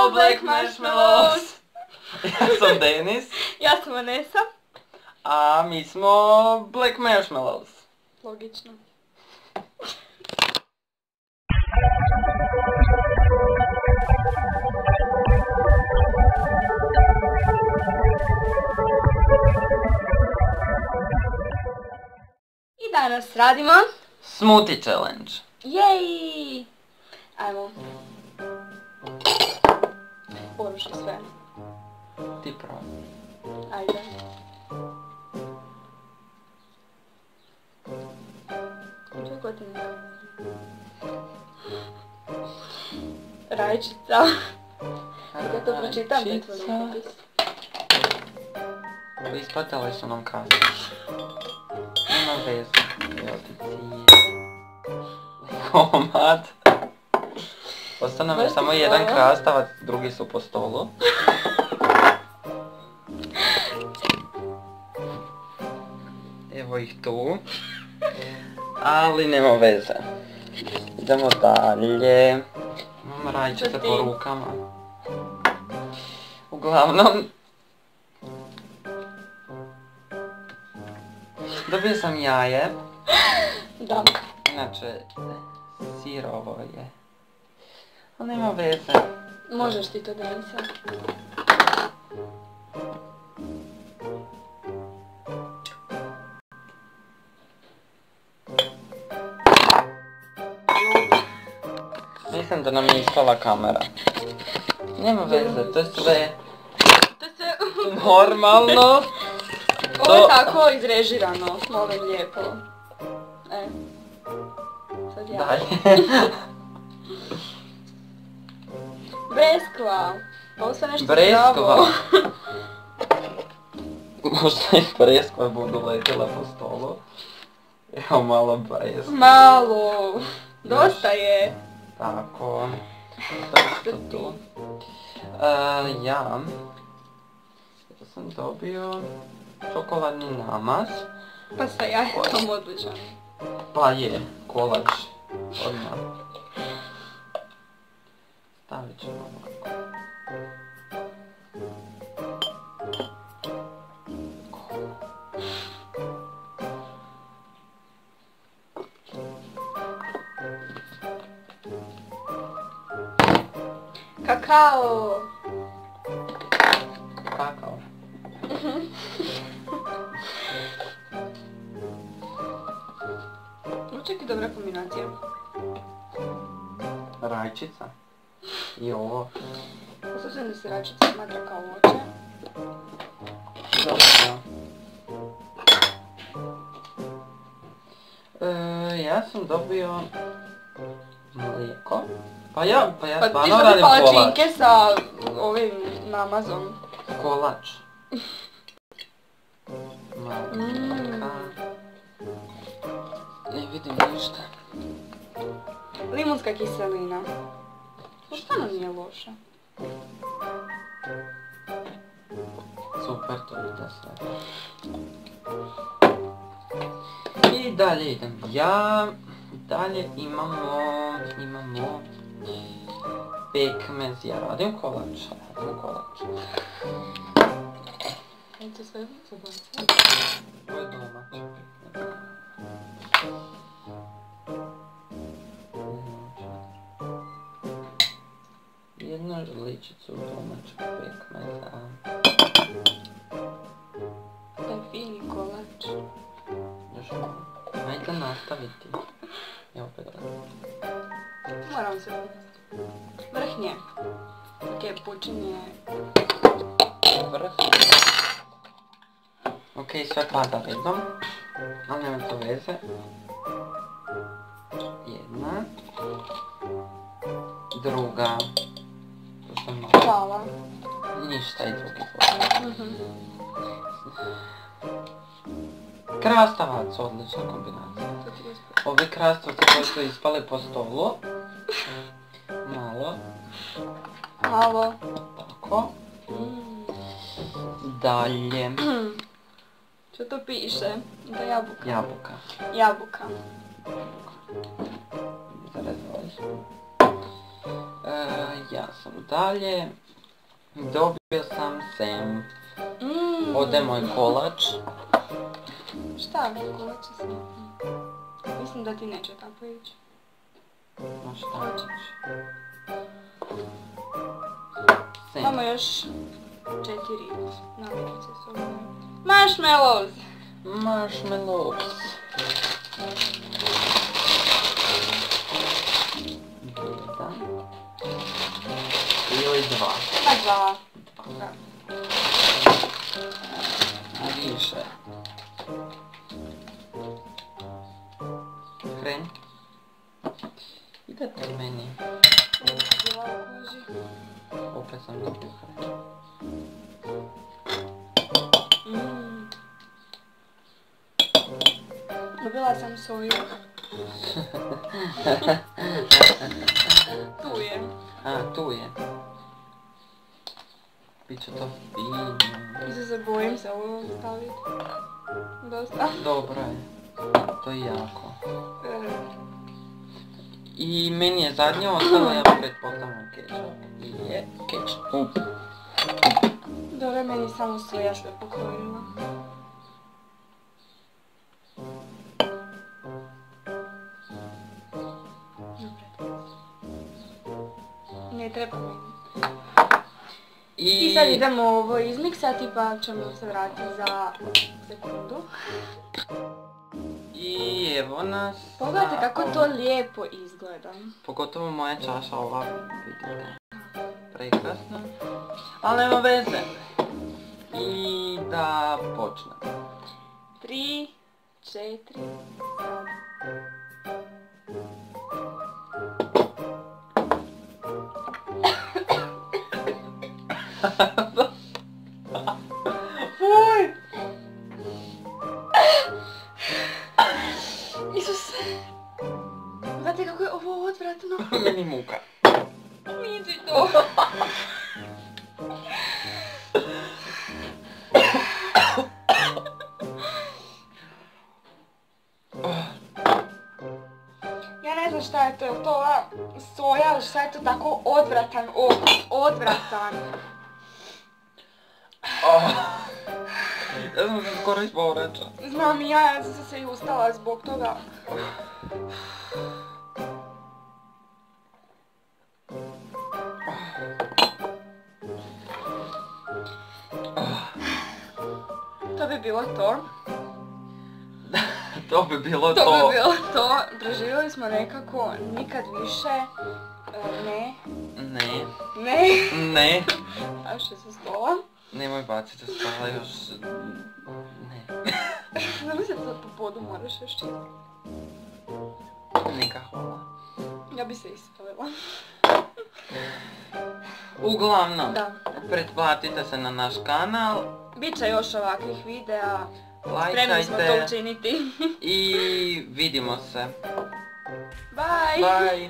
smo Black Marshmallows! Ja sam Denis. Ja sam Vanessa. A mi smo Black Marshmallows. Logično. I danas radimo Smoothie challenge. Jej! Ajmo. Poruši sve. Ti pravi. Ajde. Čekaj ti ne. Rajčica. Ja to pročitam da je tvoj rukopis. Isplatili su nam kasu. Nema veze. Evo ti cijeli komad. Ostao nam je samo jedan krastavac, drugi su po stolu. Evo ih tu. Ali nema veze. Idemo dalje. Imam rajčice po rukama. Uglavnom... Dobio sam jaje. Da. Inače, sirovo je. Ali nema veze. Možeš ti to Denisa. Mislim da nam je ispala kamera. Nema veze, to je sve To je sve... normalno. Ovo je tako izrežirano, molim lijepo. Sad ja. Dalje. Breskva. Ovo sve nešto Breskva. zdravo. Možda i breskva budu letjela po stolu. Evo malo breskva. Malo. Dosta je. Tako. Što tu? Ja sam dobio čokoladni namaz. Pa sa jajetom odličan. Pa je, kolač. Odmah. Stavit ćemo ovako. Kakao. Kakao. Čak i dobra kombinacija. Rajčica. I ovo. Poslušam da se rajčica smatra kao voće. Dobro. Ja sam dobio mlijeko. Pa ja stvarno radim Pa ti kolač. palačinke sa ovim namazom. Kolač. Malo mlijeka. Ne vidim ništa. Limunska kiselina. To stvarno nije loša. Super, to ide sve. I dalje idem ja. Dalje imamo pekmez. Ja radim kolač. To sve zabaci. Ovo je domaći pekmez. Jednu žličicu domaćeg pekmeza. To je fini kolač. Još malo. Ajde nastaviti. Evo opet gledam. Moram se vrhnje. Ok, počinje. Vrh. Ok, sve pada redom. Ali nema to veze. Jedna. Druga. To sam malo. Hvala. Ništa i drugi put. Krastavac, odlična kombinacija. Ovi krastavci koji su ispali po stolu. Malo. Malo. Tako. Dalje. Što to piše? Da jabuka. Jabuka. Jabuka. Zarezali smo. Ja sam dalje. Dobio sam sem. Ode moj kolač. Šta? Kolač će sam. Mislim da ti neće tako ići. No šta ćeš? Sem. Imamo još 4 namirnice s ovim. Marshmallows! Marshmallows. Jedan. Ili dva. Dva. Više. Hren. Idete meni. Opet sam dobio hren. Dobila sam soju. Tu je. A, tu je. Biće to fino. Mislim se bojim se ovo staviti. Dosta. Dobro je. To je jako. I meni je zadnje ostalo, ja pretpostavljam kečap. Je kečap. Dobro, meni samo soja sve pokojila. Ne treba meni. I sad idemo ovo izmiksati pa ćemo se vratiti za sekundu. I evo nas. Pogledajte kako to lijepo izgleda. Pogotovo moja čaša ova, vidite. Prekrasno. Ali nema veze. I da počnemo. 3, 4, Fuj! Isuse! Znate kako je ovo odvratno? Meni muka. Nisi to! Ja ne znam šta je to, je li to ova soja ili šta je to tako odvratan okus, odvratan. Ja sam se skoro ispovraća. Znam i ja sam se i ustala zbog toga. To bi bilo to. To bi bilo To to. bi bilo to. Preživjeli smo nekako nikad više. Ne. Ne. Ne. Ne. A što se stola? Nemoj baciti stola još. Ne. Ne mislim da po podu moraš još čitati. Neka hvala. Ja bi se ispalila. Uglavnom, Da. pretplatite se na naš kanal. Biće još ovakvih videa. Spremni smo to Lajkajte učiniti. i vidimo se. Bye! Bye!